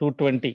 220,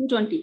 220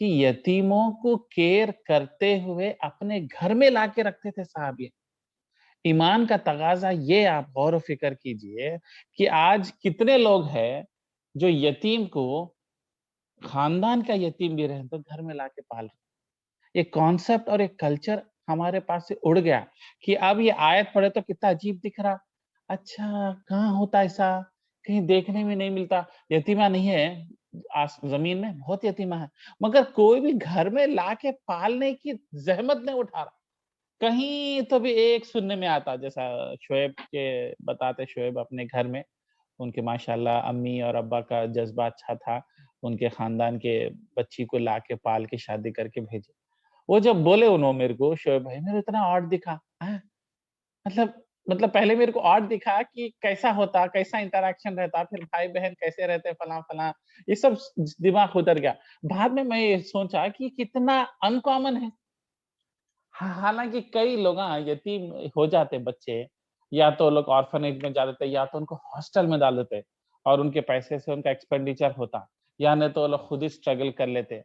کہ یتیموں کو کیئر کرتے ہوئے اپنے گھر میں لا کے رکھتے تھے صحابی. ایمان کا تقاضا یہ آپ غور و فکر کیجئے کہ آج کتنے لوگ ہیں جو یتیم کو خاندان کا یتیم بھی رہے تو گھر میں لا کے پال رہے. یہ کانسیپٹ اور ایک کلچر ہمارے پاس سے اڑ گیا کہ اب یہ آیت پڑھے تو کتنا عجیب دکھ رہا. اچھا کہاں ہوتا ایسا, کہیں دیکھنے میں نہیں ملتا. یتیمہ نہیں ہے زمین میں, بہت یتیمہ ہے, مگر کوئی بھی گھر میں لا کے پالنے کی زحمت نہیں اٹھا رہا. کہیں تو بھی ایک سننے میں آتا, جیسا شعیب کے بتاتے, شعیب اپنے گھر میں ان کے ماشاءاللہ امی اور ابا کا جذبہ اچھا تھا, ان کے خاندان کے بچی کو لا کے پال کے شادی کر کے بھیجے. وہ جب بولے انہوں میرے کو, شعیب بھائی میرے اتنا آڈ دکھا, مطلب پہلے میرے کو آڈ دکھا کہ کیسا ہوتا, کیسا انٹریکشن رہتا, پھر بھائی بہن کیسے رہتے, فلاں فلاں, یہ سب دماغ ادھر گیا. بعد میں یہ سوچا کہ کتنا ان کامن ہے. حالانکہ کئی لوگ یتیم ہو جاتے بچے, یا تو لوگ آرفنیج میں جا دیتے, یا تو ان کو ہاسٹل میں ڈال دیتے اور ان کے پیسے سے ان کا ایکسپینڈیچر ہوتا, یا نہیں تو لوگ خود ہی اسٹرگل کر لیتے,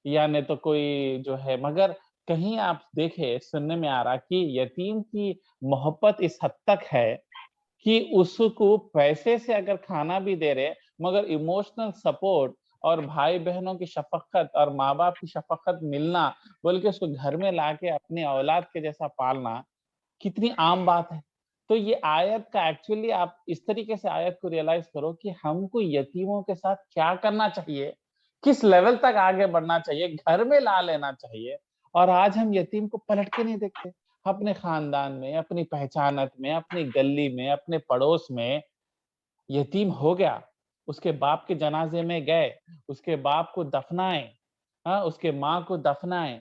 یا نہیں تو کوئی جو ہے. مگر کہیں آپ دیکھیں, سننے میں آ رہا کہ یتیم کی محبت اس حد تک ہے کہ اس کو پیسے سے اگر کھانا بھی دے رہے, مگر ایموشنل سپورٹ اور بھائی بہنوں کی شفقت اور ماں باپ کی شفقت ملنا, بلکہ اس کو گھر میں لا کے اپنی اولاد کے جیسا پالنا کتنی عام بات ہے. تو یہ آیت کا ایکچولی آپ اس طریقے سے آیت کو ریئلائز کرو کہ ہم کو یتیموں کے ساتھ کیا کرنا چاہیے, کس لیول تک آگے بڑھنا چاہیے, گھر میں لا لینا چاہیے. اور آج ہم یتیم کو پلٹ کے نہیں دیکھتے. اپنے خاندان میں, اپنی پہچانت میں, اپنی گلی میں, اپنے پڑوس میں یتیم ہو گیا, اس کے باپ کے جنازے میں گئے, اس کے باپ کو دفنائے, اس کے ماں کو دفنائے,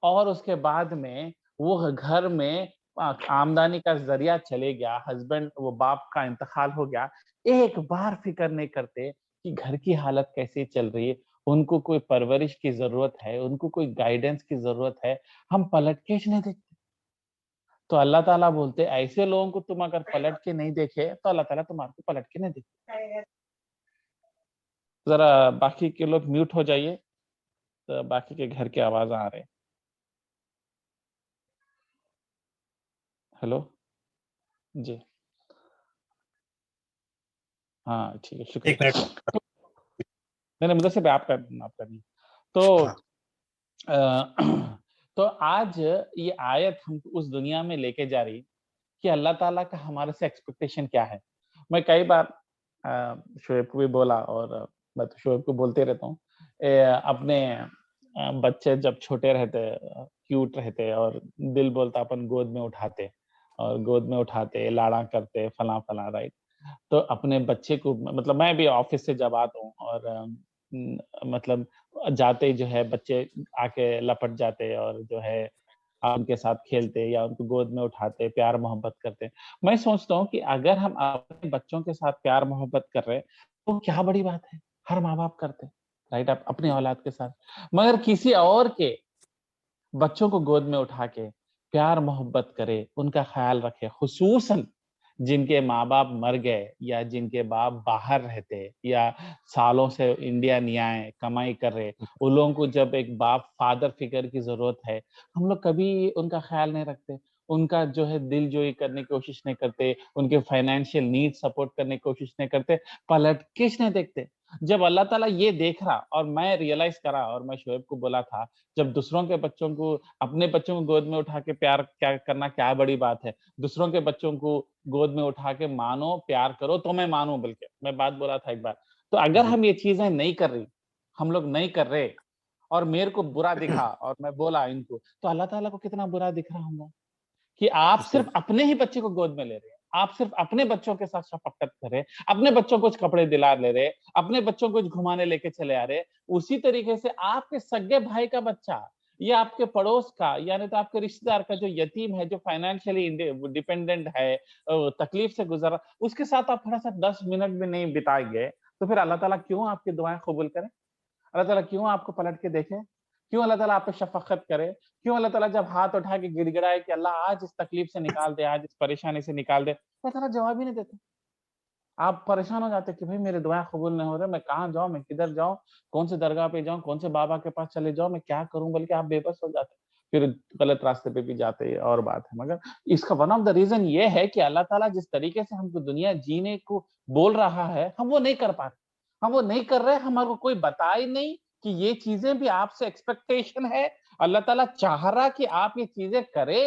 اور اس کے بعد میں وہ گھر میں آمدنی کا ذریعہ چلے گیا, ہسبینڈ وہ باپ کا انتقال ہو گیا, ایک بار فکر نہیں کرتے کہ گھر کی حالت کیسی چل رہی ہے, ان کو کوئی پرورش کی ضرورت ہے, ان کو کوئی گائیڈنس کی ضرورت ہے. ہم پلٹ کے نہیں دیکھتے. تو اللہ تعالیٰ بولتے ایسے لوگوں کو تم اگر پلٹ کے نہیں دیکھے تو اللہ تعالیٰ تمہارے کو پلٹ کے نہیں دیکھے. ذرا باقی کے لوگ میوٹ ہو جائیے, تو باقی کے گھر کی آواز آ رہے. ہیلو جی, ہاں ٹھیک ہے, شکریہ. ایک منٹ. نہیں مدثر بھائی آپ کرنی. تو تو آج یہ آیت ہم اس دنیا میں لے کے جا رہی کہ اللہ تعالیٰ کا ہمارے سے ایکسپیکٹیشن کیا ہے. میں کئی بار شعیب کو بھی بولا, اور میں تو شعیب کو بولتے رہتا ہوں, اپنے بچے جب چھوٹے رہتے, کیوٹ رہتے, اور دل بولتا اپن گود میں اٹھاتے, اور گود میں اٹھاتے, لاڑا کرتے, فلاں فلاں, رائٹ. تو اپنے بچے کو, مطلب میں بھی آفس سے جب آتا ہوں اور مطلب جاتے جو ہے بچے آ کے لپٹ جاتے, اور جو ہے ان کے ساتھ کھیلتے یا ان کو گود میں اٹھاتے, پیار محبت کرتے. میں سوچتا ہوں کہ اگر ہم اپنے بچوں کے ساتھ پیار محبت کر رہے تو کیا بڑی بات ہے, ہر ماں باپ کرتے, رائٹ, آپ اپنی اولاد کے ساتھ. مگر کسی اور کے بچوں کو گود میں اٹھا کے پیار محبت کرے, ان کا خیال رکھے, خصوصاً جن کے ماں باپ مر گئے, یا جن کے باپ باہر رہتے, یا سالوں سے انڈیا نہیں آئے, کمائی کر رہے, ان لوگوں کو جب ایک باپ فادر فگر کی ضرورت ہے, ہم لوگ کبھی ان کا خیال نہیں رکھتے, ان کا جو ہے دل جوئی کرنے کی کوشش نہیں کرتے, ان کے فائنینشیل نیڈ سپورٹ کرنے کی کوشش نہیں کرتے, پلٹ کے نہیں دیکھتے. جب اللہ تعالیٰ یہ دیکھ رہا, اور میں ریئلائز کرا, اور میں شعیب کو بولا تھا, جب دوسروں کے بچوں کو, اپنے بچوں کو گود میں اٹھا کے پیار کیا کرنا کیا بڑی بات ہے, دوسروں کے بچوں کو گود میں اٹھا کے مانو, پیار کرو تو میں مانوں, بلکہ میں بات بولا تھا ایک بار. تو اگر ہم یہ چیزیں نہیں کر رہی, ہم لوگ نہیں کر رہے, اور میرے کو برا دکھا اور میں بولا ان کو, تو اللہ تعالیٰ کو کتنا برا دکھ رہا ہوں گا کہ آپ صرف اپنے ہی بچے کو گود میں لے رہے ہیں, آپ صرف اپنے بچوں کے ساتھ شفقت کر رہے, اپنے بچوں کو کچھ کپڑے دلا لے رہے, اپنے بچوں کو کچھ گھمانے لے کے چلے آ رہے. اسی طریقے سے آپ کے سگے بھائی کا بچہ, یا آپ کے پڑوس کا, یعنی تو آپ کے رشتہ دار کا جو یتیم ہے, جو فائنینشیلی ڈیپینڈنٹ ہے, تکلیف سے گزر رہا, اس کے ساتھ آپ تھوڑا سا 10 منٹ بھی نہیں بتائیں گے, تو پھر اللہ تعالیٰ کیوں آپ کی دعائیں قبول کرے, اللہ تعالیٰ کیوں آپ کو پلٹ کے دیکھے, کیوں اللہ تعالیٰ آپ پہ شفقت کرے, کیوں اللہ تعالیٰ جب ہاتھ اٹھا کے گڑ گڑائے کہ اللہ آج اس تکلیف سے نکال دے, آج اس پریشانی سے نکال دے, اللہ تعالیٰ جواب ہی نہیں دیتے. آپ پریشان ہو جاتے ہیں کہ بھائی میرے دعائیں قبول نہیں ہو رہے, میں کہاں جاؤں, میں کدھر جاؤں, کون سے درگاہ پہ جاؤں, کون سے بابا کے پاس چلے جاؤں, میں کیا کروں, بلکہ آپ بے بس ہو جاتے ہیں, پھر غلط راستے پہ بھی جاتے ہیں, اور بات ہے. مگر اس کا ون آف دا ریزن یہ ہے کہ اللہ تعالیٰ جس طریقے سے ہم کو دنیا جینے کو بول رہا ہے, ہم وہ نہیں کر پاتے, ہم وہ نہیں کر رہے, ہمارے کو کوئی بتائے نہیں کہ یہ چیزیں بھی آپ سے ایکسپیکٹیشن ہے. اللہ تعالیٰ چاہ رہا کہ آپ یہ چیزیں کرے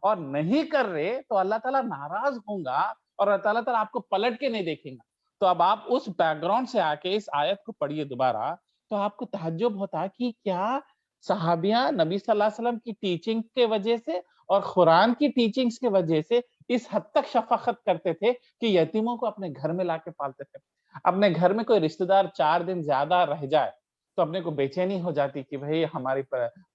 اور نہیں کر رہے تو اللہ تعالیٰ ناراض ہوں گا, اور اللہ تعالیٰ آپ کو پلٹ کے نہیں دیکھیں گا. تو اب آپ اس بیک گراؤنڈ سے آ کے اس آیت کو پڑھیے دوبارہ, تو آپ کو تعجب ہوتا کہ کیا صحابیاں نبی صلی اللہ علیہ وسلم کی ٹیچنگ کے وجہ سے اور قرآن کی ٹیچنگز کی وجہ سے اس حد تک شفقت کرتے تھے کہ یتیموں کو اپنے گھر میں لا کے پالتے تھے. اپنے گھر میں کوئی رشتہ دار 4 دن زیادہ رہ جائے تو اپنے کو بے چینی ہو جاتی کہ بھئی ہماری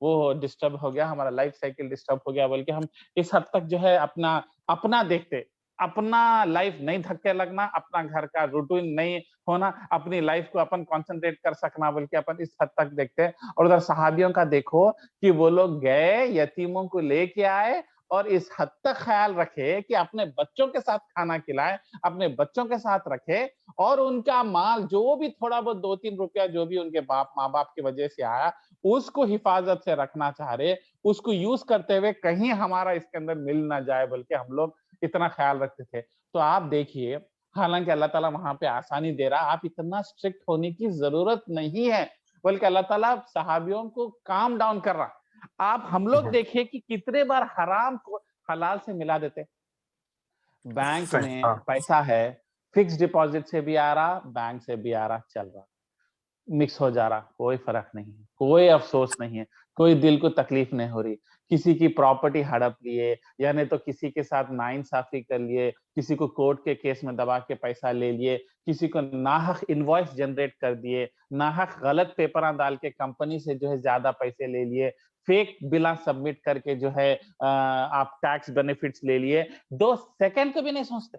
وہ ڈسٹرب ہو گیا, ہمارا لائف سائیکل ڈسٹرب ہو گیا, بلکہ ہم اس حد تک جو ہے اپنا دیکھتے, اپنا لائف نہیں دھکے لگنا, اپنا گھر کا روٹین نہیں ہونا, اپنی لائف کو اپن کانسنٹریٹ کر سکنا, بلکہ اپن اس حد تک دیکھتے. اور ادھر صحابیوں کا دیکھو کہ وہ لوگ گئے, یتیموں کو لے کے آئے, اور اس حد تک خیال رکھے کہ اپنے بچوں کے ساتھ کھانا کھلائے, اپنے بچوں کے ساتھ رکھے, اور ان کا مال جو بھی تھوڑا بہت 2-3 روپیہ جو بھی ان کے ماں باپ کی وجہ سے آیا, اس کو حفاظت سے رکھنا چاہ رہے, اس کو یوز کرتے ہوئے کہیں ہمارا اس کے اندر مل نہ جائے, بلکہ ہم لوگ اتنا خیال رکھتے تھے. تو آپ دیکھیے, حالانکہ اللہ تعالیٰ وہاں پہ آسانی دے رہا, آپ اتنا اسٹرکٹ ہونے کی ضرورت نہیں ہے, بلکہ اللہ تعالیٰ صحابیوں کو کام ڈاؤن کر رہا. آپ ہم لوگ دیکھیے کہ کتنے بار حرام کو حلال سے ملا دیتے. بینک میں پیسہ ہے, فکس ڈپازٹ سے بھی آ رہا, بینک سے بھی آ رہا, چل رہا, مکس ہو جا رہا, کوئی فرق نہیں ہے, کوئی افسوس نہیں ہے, کوئی دل کو تکلیف نہیں ہو رہی. کسی کی پراپرٹی ہڑپ لیے, یعنی تو کسی کے ساتھ ناانصافی کر لیے, کسی کو کورٹ کے کیس میں دبا کے پیسہ لے لیے, کسی کو ناحق انوائس جنریٹ کر دیے, ناحق غلط پیپراں ڈال کے کمپنی سے جو ہے زیادہ پیسے لے لیے, فیک بلا سبمٹ کر کے جو ہے آپ ٹیکس بینیفٹس لے لیے. 2 سیکنڈ کو بھی نہیں سوچتے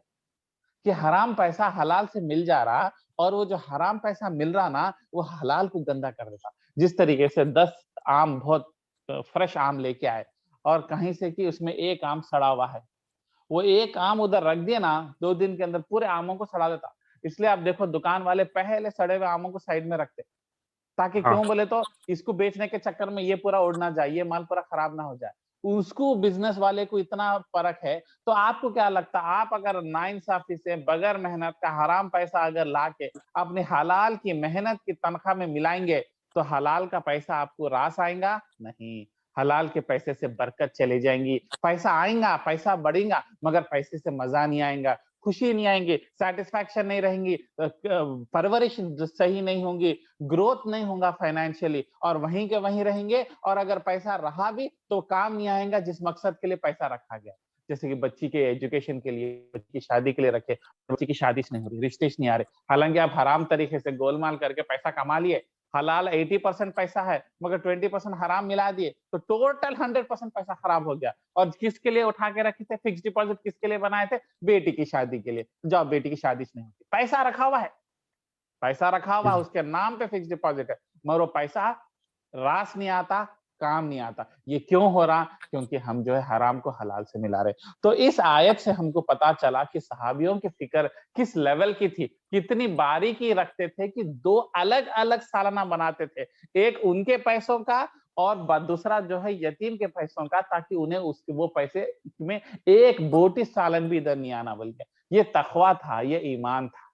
کہ حرام پیسہ حلال سے مل جا رہا, اور وہ جو حرام پیسہ مل رہا نا, وہ حلال کو گندا کر دیتا. جس طریقے سے 10 آم بہت فریش آم لے کے آئے, اور کہیں سے کہ اس میں ایک آم سڑا ہوا ہے, وہ ایک آم ادھر رکھ دیا نا, 2 دن کے اندر پورے آموں کو سڑا دیتا. اس لیے آپ دیکھو دکان والے پہلے سڑے ہوئے آموں کو سائڈ میں رکھتے, تاکہ کیوں بولے تو اس کو بیچنے کے چکر میں یہ پورا اڑ نہ جائے, یہ مال پورا خراب نہ ہو جائے. اس کو بزنس والے کو اتنا فرق ہے. تو آپ کو کیا لگتا, آپ اگر ناانصافی سے بغیر محنت کا حرام پیسہ اگر لا کے اپنے حلال کی محنت کی تنخواہ میں ملائیں گے, تو حلال کا پیسہ آپ کو راس آئیں گا نہیں, حلال کے پیسے سے برکت چلی جائیں گی. پیسہ آئیں گا, پیسہ بڑھیں گا, مگر پیسے سے مزہ نہیں آئیں گا, خوشی نہیں آئیں گی, سیٹسفیکشن نہیں رہیں گی, پرورش صحیح نہیں ہوں گی, گروتھ نہیں ہوگا فائنینشلی, اور وہیں کے وہیں رہیں گے. اور اگر پیسہ رہا بھی تو کام نہیں آئے گا جس مقصد کے لیے پیسہ رکھا گیا. جیسے کہ بچی کے ایجوکیشن کے لیے, بچی کی شادی کے لیے رکھے, بچی کی شادی نہیں ہو رہی, رشتے نہیں آ رہے, حالانکہ آپ حرام طریقے سے گولمال کر کے پیسہ کما لیے. حلال 80% پیسہ ہے, مگر 20% حرام ملا دیے, تو ٹوٹل 100% پیسہ خراب ہو گیا. اور کس کے لیے اٹھا کے رکھے تھے فکس ڈپازٹ, کس کے لیے بنائے تھے, بیٹی کی شادی کے لیے. جاؤ بیٹی کی شادی نہیں ہوتی, پیسہ رکھا ہوا ہے, پیسہ رکھا ہوا اس کے نام پہ فکس ڈپازٹ ہے, مگر وہ پیسہ راس نہیں آتا, کام نہیں آتا. یہ کیوں ہو رہا, کیونکہ ہم جو ہے حرام کو حلال سے ملا رہے. تو اس آیت سے ہم کو پتا چلا کہ صحابیوں کی فکر کس لیول کی تھی, کتنی باریکی رکھتے تھے کہ 2 الگ الگ سالانہ بناتے تھے, ایک ان کے پیسوں کا اور دوسرا جو ہے یتیم کے پیسوں کا, تاکہ انہیں وہ پیسے میں ایک بوٹی سالن بھی ادھر نہیں آنا. بلکہ یہ تقویٰ تھا, یہ ایمان تھا.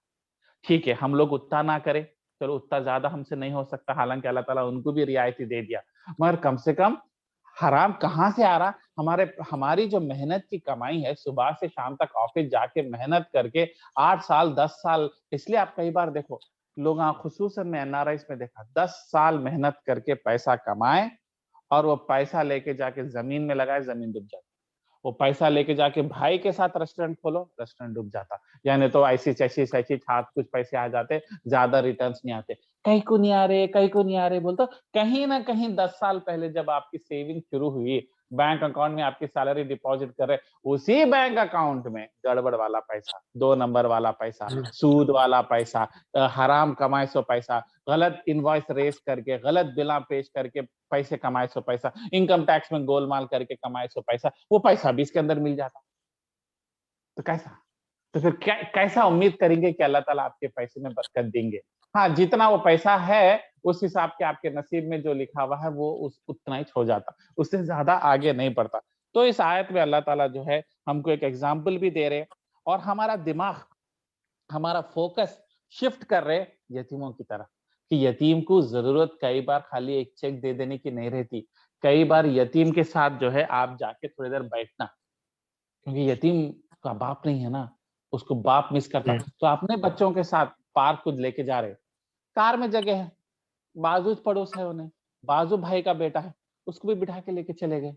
ٹھیک ہے, ہم لوگ اتنا نہ کریں, چلو اتنا زیادہ ہم سے نہیں ہو سکتا, حالانکہ اللہ تعالیٰ ان کو بھی رعایتی دے دیا, مگر کم سے کم حرام کہاں سے آ رہا, ہماری جو محنت کی کمائی ہے, صبح سے شام تک آفس جا کے محنت کر کے 8 سال 10 سال, اس لیے آپ کئی بار دیکھو لوگ, خصوصاً میں NRIs میں دیکھا, 10 سال محنت کر کے پیسہ کمائے, اور وہ پیسہ لے کے جا کے زمین میں لگائے, زمین ڈوب جاتی. وہ پیسہ لے کے جا کے بھائی کے ساتھ ریسٹورینٹ کھولو, ریسٹورینٹ ڈوب جاتا. یعنی تو ایسی ہاتھ کچھ پیسے آ جاتے, زیادہ ریٹرنز نہیں آتے. کہیں کو نہیں آ رہے, کہیں کو نہیں آ رہے, بولتا کہیں نہ کہیں 10 سال پہلے جب آپ کی سیونگ شروع ہوئی, بینک اکاؤنٹ میں آپ کی سیلری ڈپازٹ کر رہے, اسی بینک اکاؤنٹ میں گڑبڑ والا پیسہ, 2 نمبر والا پیسہ, سود والا پیسہ, حرام کمائے سو پیسہ, غلط انوائس ریز کر کے, غلط بلاں پیش کر کے پیسے کمائے سو پیسہ, انکم ٹیکس میں گول مال کر کے کمائے سو پیسہ, وہ پیسہ بھی اس کے اندر مل جاتا. تو کیسا, تو پھر کیسا امید کریں گے کہ اللہ تعالیٰ آپ کے پیسے میں برکت دیں گے؟ ہاں جتنا وہ پیسہ ہے اس حساب کے آپ کے نصیب میں جو لکھا ہوا ہے وہ اتنا ہی ہو جاتا، اس سے زیادہ آگے نہیں بڑھتا۔ تو اس آیت میں اللہ تعالیٰ جو ہے ہم کو ایک ایگزامپل بھی دے رہے اور ہمارا دماغ، ہمارا فوکس شفٹ کر رہے یتیموں کی طرف، کہ یتیم کو ضرورت کئی بار خالی ایک چیک دے دینے کی نہیں رہتی، کئی بار یتیم کے ساتھ جو ہے آپ جا کے تھوڑی دیر بیٹھنا، کیونکہ یتیم کا باپ نہیں ہے نا، اس کو باپ مس کرتا، تو اپنے بچوں کے ساتھ پارک کو لے کے جا رہے، کار میں جگہ ہے، بازو پڑوس ہے انہیں، بازو بھائی کا بیٹا ہے، اس کو بھی بٹھا کے لے کے چلے گئے،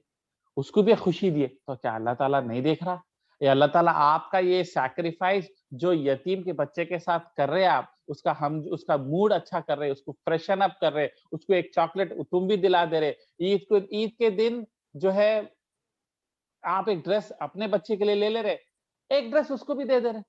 اس کو بھی خوشی دیے، تو کیا اللہ تعالیٰ نہیں دیکھ رہا؟ یہ اللہ تعالیٰ آپ کا یہ سیکریفائس جو یتیم کے بچے کے ساتھ کر رہے آپ، اس کا موڈ اچھا کر رہے، اس کو فریشن اپ کر رہے، اس کو ایک چاکلیٹ تم بھی دلا دے رہے، عید کے دن جو ہے آپ ایک ڈریس اپنے بچے کے لیے لے رہے، ایک ڈریس اس کو بھی دے رہے،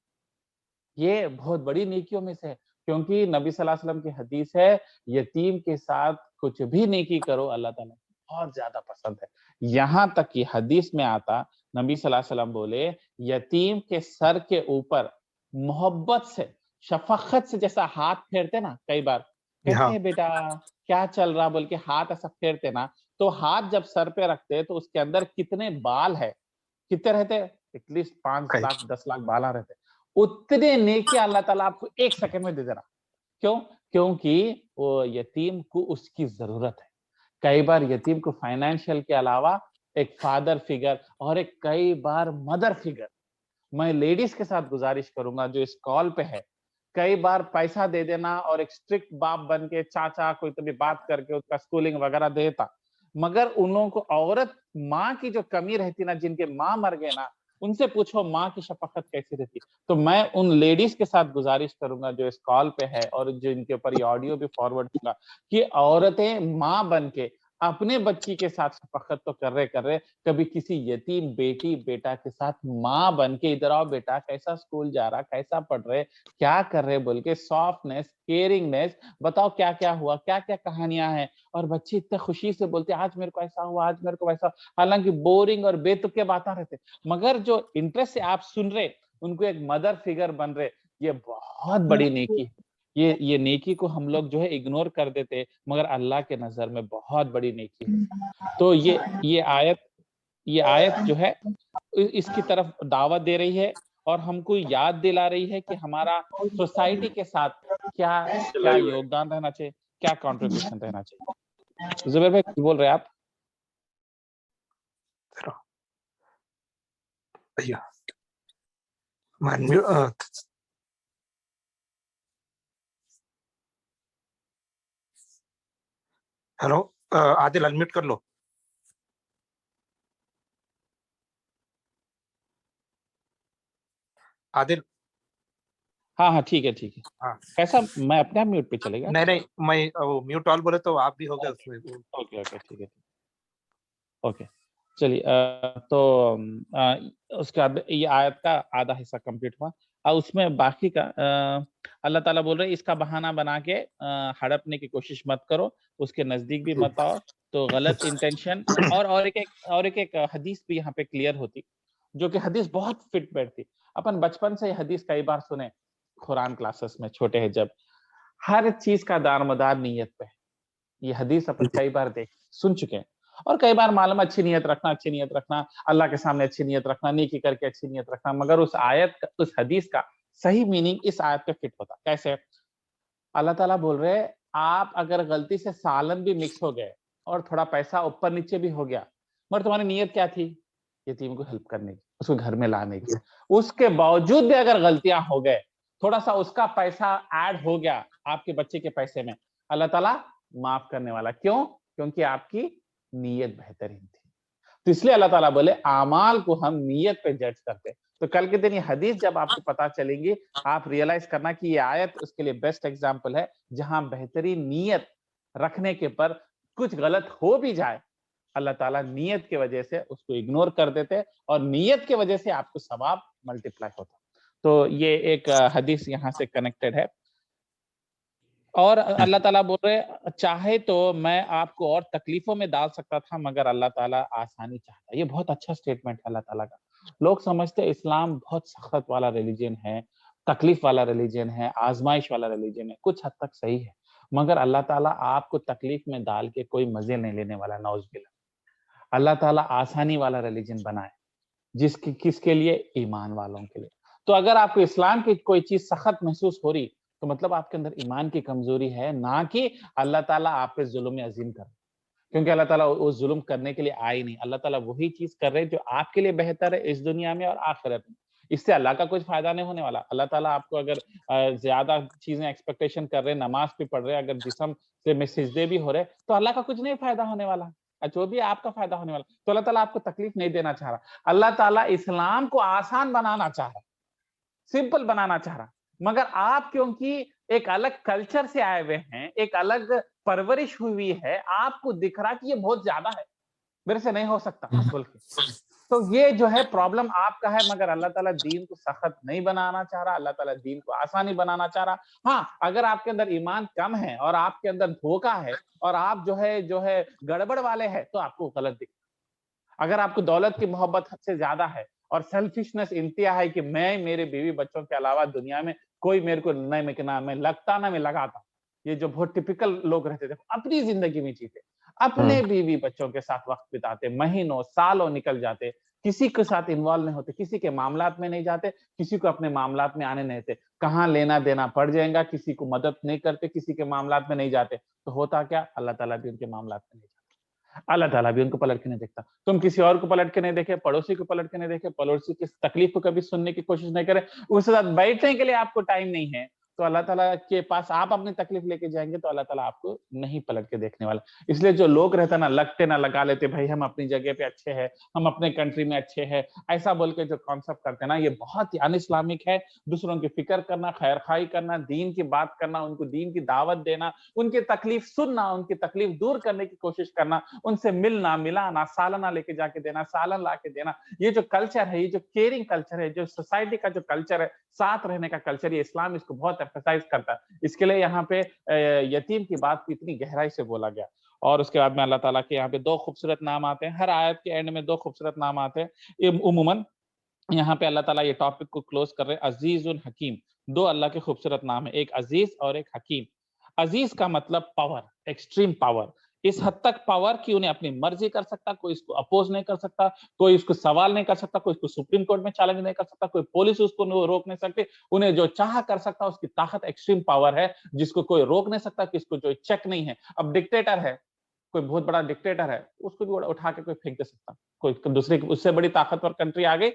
یہ بہت بڑی نیکیوں میں سے ہے، کیونکہ نبی صلی اللہ علیہ وسلم کی حدیث ہے یتیم کے ساتھ کچھ بھی نیکی کرو اللہ تعالیٰ بہت زیادہ پسند ہے۔ یہاں تک کہ حدیث میں آتا نبی صلی اللہ علیہ وسلم بولے یتیم کے سر کے اوپر محبت سے، شفقت سے جیسا ہاتھ پھیرتے نا، کئی بار کیسے ہے بیٹا، کیا چل رہا بول کے ہاتھ ایسا پھیرتے نا، تو ہاتھ جب سر پہ رکھتے تو اس کے اندر کتنے بال ہے، کتنے رہتے، ایٹ لیسٹ 5 لاکھ 10 لاکھ بالا رہتے، اتنے نیکی اللہ تعالیٰ آپ کو ایک سیکنڈ میں دے دے رہا۔ کیوں؟ کیونکہ وہ یتیم کو اس کی ضرورت ہے۔ کئی بار یتیم کو فائنینشیل کے علاوہ ایک فادر فگر اور ایک کئی بار مدر فگر، میں لیڈیز کے ساتھ گزارش کروں گا جو اس کال پہ ہے، کئی بار پیسہ دے دینا اور ایک اسٹرکٹ باپ بن کے چاچا کوئی تو بھی بات کر کے اس کا سکولنگ وغیرہ دیتا، مگر ان لوگوں کو عورت ماں کی جو کمی رہتی نا، جن کے ماں مر گئے نا، ان سے پوچھو ماں کی شفقت کیسی رہتی۔ تو میں ان لیڈیز کے ساتھ گزارش کروں گا جو اس کال پہ ہے اور جو ان کے اوپر یہ آڈیو بھی فارورڈ ہوگا، کہ عورتیں ماں بن کے اپنے بچی کے ساتھ شفقت تو کر رہے، کبھی کسی یتیم بیٹی بیٹا کے ساتھ ماں بن کے ادھر آؤ بیٹا کیسا سکول جا رہا، کیسا پڑھ رہے، کیا کر رہے بول کے سافٹنس، کیئرنگنس، بتاؤ کیا کیا ہوا، کیا کیا کہانیاں ہیں، اور بچے اتنے خوشی سے بولتے آج میرے کو ایسا ہوا، آج میرے کو ویسا، حالانکہ بورنگ اور بے تک کے باتیں رہتے، مگر جو انٹرسٹ سے آپ سن رہے ان کو ایک مدر فگر بن رہے، یہ بہت بڑی نیکی ہے۔ یہ نیکی کو ہم لوگ جو ہے اگنور کر دیتے، مگر اللہ کے نظر میں بہت بڑی نیکی ہے۔ تو یہ آیت جو ہے اس کی طرف دعوت دے رہی ہے اور ہم کو یاد دلا رہی ہے کہ ہمارا سوسائٹی کے ساتھ کیا یوگدان رہنا چاہیے، کیا کنٹریبیوشن رہنا چاہیے۔ زبیر بھائی بول رہے آپ؟ ہیلو عادل انمیوٹ کر لو۔ عادل ہاں ٹھیک ہے ٹھیک ہے، کیسا میں اپنے آپ میوٹ پہ چلے گا؟ نہیں میں میوٹ آل بولے تو آپ بھی ہو گئے اس میں۔ اوکے ٹھیک ہے، اوکے چلیے، تو اس کے بعد یہ آیت کا آدھا حصہ کمپلیٹ ہوا، اور اس میں باقی کا اللہ تعالیٰ بول رہے اس کا بہانہ بنا کے ہڑپنے کی کوشش مت کرو، اس کے نزدیک بھی مت آؤ، تو غلط انٹینشن اور ایک حدیث بھی یہاں پہ کلیئر ہوتی، جو کہ حدیث بہت فٹ بیٹھتی، اپن بچپن سے یہ حدیث کئی بار سنے قرآن کلاسز میں چھوٹے ہیں جب، ہر چیز کا دار مدار نیت پہ ہے، یہ حدیث اپن کئی بار سن چکے ہیں، اور کئی بار معلوم اچھی نیت رکھنا، اللہ کے سامنے اچھی نیت رکھنا، نیکی کر کے اچھی نیت رکھنا، مگر اس حدیث کا صحیح میننگ اس آیت پہ فٹ ہوتا کیسے؟ اللہ تعالیٰ بول رہے آپ اگر غلطی سے سالن بھی مکس ہو گئے اور تھوڑا پیسہ اوپر نیچے بھی ہو گیا، مگر تمہاری نیت کیا تھی؟ یتیم کو ہیلپ کرنے کی، اس کو گھر میں لانے کی، اس کے باوجود بھی اگر غلطیاں ہو گئے، تھوڑا سا اس کا پیسہ ایڈ ہو گیا آپ کے بچے کے پیسے میں، اللہ تعالیٰ معاف کرنے والا، کیوں؟ کیونکہ آپ کی نیت بہترین تھی۔ تو اس لیے اللہ تعالیٰ بولے اعمال کو ہم نیت پہ جج کرتے، تو کل کے دن یہ حدیث جب آپ کو پتا چلیں گی، آپ ریئلائز کرنا کہ یہ آیت اس کے لیے بیسٹ ایگزامپل ہے، جہاں بہترین نیت رکھنے کے پر کچھ غلط ہو بھی جائے، اللہ تعالیٰ نیت کی وجہ سے اس کو اگنور کر دیتے، اور نیت کی وجہ سے آپ کو ثواب ملٹیپلائی ہوتا۔ تو یہ ایک حدیث یہاں سے کنیکٹڈ ہے، اور اللہ تعالیٰ بول رہے چاہے تو میں آپ کو اور تکلیفوں میں ڈال سکتا تھا، مگر اللہ تعالیٰ آسانی چاہتا ہے۔ یہ بہت اچھا سٹیٹمنٹ ہے اللہ تعالیٰ کا، لوگ سمجھتے ہیں اسلام بہت سخت والا ریلیجن ہے، تکلیف والا ریلیجن ہے، آزمائش والا ریلیجن ہے. کچھ حد تک صحیح ہے، مگر اللہ تعالیٰ آپ کو تکلیف میں ڈال کے کوئی مزے نہیں لینے والا. نعوذ باللہ. اللہ تعالیٰ آسانی والا ریلیجن بنائے کس کے لیے؟ ایمان والوں کے لیے. تو اگر آپ کو اسلام کی کوئی چیز سخت محسوس ہو رہی تو مطلب آپ کے اندر ایمان کی کمزوری ہے، نہ کہ اللہ تعالیٰ آپ پہ ظلم عظیم کر. کیونکہ اللہ تعالیٰ وہ ظلم کرنے کے لیے آئے نہیں. اللہ تعالیٰ وہی چیز کر رہے جو آپ کے لیے بہتر ہے اس دنیا میں اور آخرت میں. اس سے اللہ کا کچھ فائدہ نہیں ہونے والا. اللہ تعالیٰ آپ کو اگر زیادہ چیزیں ایکسپیکٹیشن کر رہے، نماز بھی پڑھ رہے، اگر جسم سے میں سجدے بھی ہو رہے، تو اللہ کا کچھ نہیں فائدہ ہونے والا. جو بھی آپ کا فائدہ ہونے والا. تو اللہ تعالیٰ آپ کو تکلیف نہیں دینا چاہ رہا. اللہ تعالیٰ اسلام کو آسان بنانا چاہ رہا، سمپل بنانا چاہ رہا. مگر آپ کیونکہ ایک الگ کلچر سے آئے ہوئے ہیں، ایک الگ پرورش ہوئی ہے، آپ کو دکھ رہا کہ یہ بہت زیادہ ہے، میرے سے نہیں ہو سکتا بول کے. تو یہ جو ہے پرابلم آپ کا ہے. مگر اللہ تعالیٰ دین کو سخت نہیں بنانا چاہ رہا، اللہ تعالیٰ دین کو آسانی بنانا چاہ رہا. ہاں، اگر آپ کے اندر ایمان کم ہے اور آپ کے اندر دھوکہ ہے اور آپ جو ہے گڑبڑ والے ہیں تو آپ کو غلط دکھتا. اگر آپ کو دولت کی محبت حد سے زیادہ ہے اور سیلفشنس انتہا ہے کہ میں میرے بیوی بچوں کے علاوہ دنیا میں کوئی میرے کو نہ میں لگتا نہ میں لگاتا. یہ جو بہت ٹپیکل لوگ رہتے تھے، اپنی زندگی میں جیتے، اپنے بیوی بچوں کے ساتھ وقت بتاتے، مہینوں سالوں نکل جاتے، کسی کے ساتھ انوالو نہیں ہوتے، کسی کے معاملات میں نہیں جاتے، کسی کو اپنے معاملات میں آنے نہیں دیتے. کہاں لینا دینا پڑ جائے گا، کسی کو مدد نہیں کرتے، کسی کے معاملات میں نہیں جاتے. تو ہوتا کیا؟ اللہ تعالیٰ بھی ان کے معاملات میں نہیں جاتا. اللہ تعالیٰ بھی ان کو پلٹ کے نہیں دیکھتا. تم کسی اور کو پلٹ کے نہیں دیکھے، پڑوسی کو پلٹ کے نہیں دیکھے، پڑوسی کی تکلیف کو کبھی سننے کی کوشش نہیں کرے، اس کے ساتھ بیٹھنے کے لیے آپ کو ٹائم نہیں ہے، تو اللہ تعالیٰ کے پاس آپ اپنی تکلیف لے کے جائیں گے تو اللہ تعالیٰ آپ کو نہیں پلٹ کے دیکھنے والا. اس لیے جو لوگ رہتا نا، لگتے نہ لگا لیتے، بھائی ہم اپنی جگہ پہ اچھے ہیں، ہم اپنے کنٹری میں اچھے ہیں، ایسا بول کے جو کانسیپٹ کرتے نا، یہ بہت ہی ان اسلامک ہے. دوسروں کی فکر کرنا، خیر خواہی کرنا، دین کی بات کرنا، ان کو دین کی دعوت دینا، ان کی تکلیف سننا، ان کی تکلیف دور کرنے کی کوشش کرنا، ان سے ملنا ملانا، سالانہ لے کے جا کے دینا، سالن لا کے دینا. یہ جو کلچر ہے، یہ جو کیئرنگ کلچر ہے، جو سوسائٹی کا جو کلچر ہے، ساتھ رہنے کا کلچر، یہ اسلام اس کو بہت ایمفسائز کرتا ہے. اس کے لیے یہاں پہ یتیم کی بات کو اتنی گہرائی سے بولا گیا. اور اس کے بعد میں اللہ تعالیٰ کے یہاں پہ 2 خوبصورت نام آتے ہیں. ہر آیت کے اینڈ میں 2 خوبصورت نام آتے ہیں. عموماً یہاں پہ اللہ تعالیٰ یہ ٹاپک کو کلوز کر رہے. عزیز الحکیم، 2 اللہ کے خوبصورت نام ہیں، ایک عزیز اور ایک حکیم. عزیز کا مطلب پاور، ایکسٹریم پاور. اس حد تک پاور کہ انہیں اپنی مرضی کر سکتا، کوئی اس کو اپوز نہیں کر سکتا، کوئی اس کو سوال نہیں کر سکتا، کوئی اس کو سپریم کورٹ میں چیلنج نہیں کر سکتا، کوئی پولیس اس کو روک نہیں سکتی. انہیں جو چاہا کر سکتا، اس کی طاقت ایکسٹریم پاور ہے جس کو کوئی روک نہیں سکتا، کس کو جو چیک نہیں ہے. اب ڈکٹیٹر ہے، کوئی بہت بڑا ڈکٹیٹر ہے، اس کو بھی اٹھا کے کوئی پھینک دے سکتا. کوئی دوسرے اس سے بڑی طاقتور کنٹری آ گئی،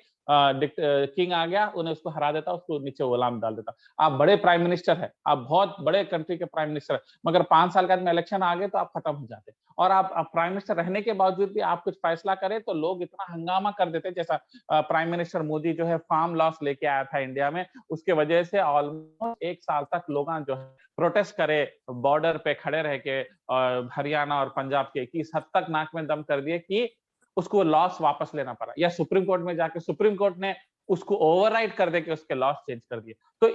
کنگ آ گیا، انہیں اس کو ہرا دیتا، اس کو نیچے غلام ڈال دیتا. آپ بڑے پرائم منسٹر ہے، آپ بہت بڑے کنٹری کے پرائم منسٹر ہے، مگر 5 سال کے بعد میں الیکشن آ گئے تو آپ ختم ہو جاتے. اور آپ پرائم منسٹر رہنے کے باوجود بھی آپ کچھ فیصلہ کریں تو لوگ اتنا ہنگامہ کر دیتے. جیسا پرائم منسٹر مودی جو ہے فارم لاس لے کے آیا تھا انڈیا میں، اس کی وجہ سے آلموسٹ 1 سال تک لوگ جو ہے پروٹیسٹ کرے، بارڈر پہ کھڑے رہ کے، ہریانہ اور پنجاب کے، اس حد تک ناک میں دم کر دیے کہ اس کو لاس واپس لینا پڑا، یا سپریم کورٹ میں جا کے سپریم کورٹ نے اس کو اوور رائڈ کر دے کے اس کے لاس چینج کر دیے. تو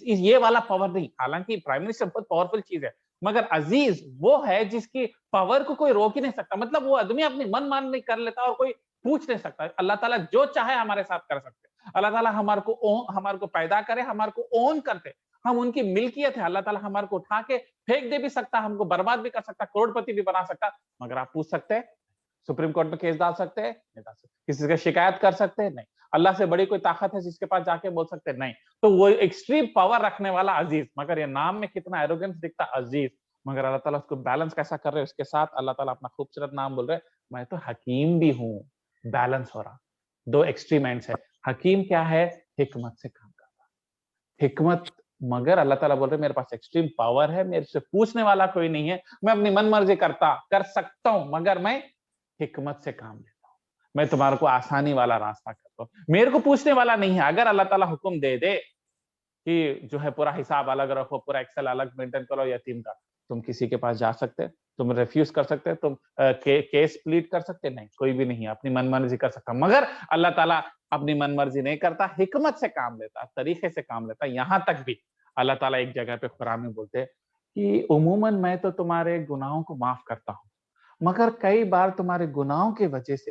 یہ والا پاور نہیں. حالانکہ پرائم منسٹر بہت پاورفل چیز ہے، مگر عزیز وہ ہے جس کی پاور کو کوئی روک ہی نہیں سکتا. مطلب وہ آدمی اپنی من مانی کر لیتا اور کوئی پوچھ نہیں سکتا. اللہ تعالیٰ جو چاہے ہمارے ساتھ کر سکتے. اللہ تعالیٰ ہمارے کو پیدا کرے، ہمارے کو اون کرتے، ہم ان کی ملکیت ہے. اللہ تعالیٰ ہمارے کو اٹھا کے پھینک دے بھی سکتا، ہم کو برباد بھی کر سکتا، کروڑپتی بھی بنا سکتا. مگر آپ پوچھ سکتے ہیں؟ سپریم کورٹ میں کیس ڈال سکتے ہیں؟ نہیں ڈال سکتے. کسی سے شکایت کر سکتے ہیں؟ نہیں. اللہ سے بڑی کوئی طاقت ہے جس کے پاس جا کے بول سکتے ہیں؟ نہیں. تو وہ ایکسٹریم پاور رکھنے والا عزیز. مگر یہ نام میں کتنا ایروگنس دکھتا، عزیز. مگر اللہ تعالیٰ اس کو بیلنس کیسا کر رہے ہیں، اس کے ساتھ اللہ تعالیٰ اپنا خوبصورت نام بول رہے، میں تو حکیم بھی ہوں. بیلنس ہو رہا. 2 ایکسٹریم اینڈس ہے. حکیم کیا ہے؟ حکمت سے کام کرتا، حکمت. مگر اللہ تعالیٰ بول رہے میرے پاس ایکسٹریم پاور ہے، میرے سے پوچھنے والا کوئی نہیں ہے، میں اپنی من مرضی کر سکتا ہوں، مگر میں حکمت سے کام لیتا ہوں. میں تمہارے کو آسانی والا راستہ کرتا ہوں، میرے کو پوچھنے والا نہیں ہے. اگر اللہ تعالیٰ حکم دے دے کہ جو ہے پورا حساب الگ رکھو، پورا ایکسل الگ مینٹین کرو یتیم کا، تم کسی کے پاس جا سکتے، تم ریفیوز کر سکتے، تم کیس پلیٹ کر سکتے؟ نہیں، کوئی بھی نہیں. اپنی من مرضی کر سکتا. مگر اللہ تعالیٰ اپنی من مرضی نہیں کرتا، حکمت سے کام لیتا، طریقے سے کام لیتا. یہاں تک بھی اللہ تعالیٰ ایک جگہ پہ قرآن میں بولتے کہ عموماً میں تو تمہارے گناہوں کو معاف کرتا ہوں، مگر کئی بار تمہارے گناہوں کی وجہ سے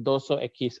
221।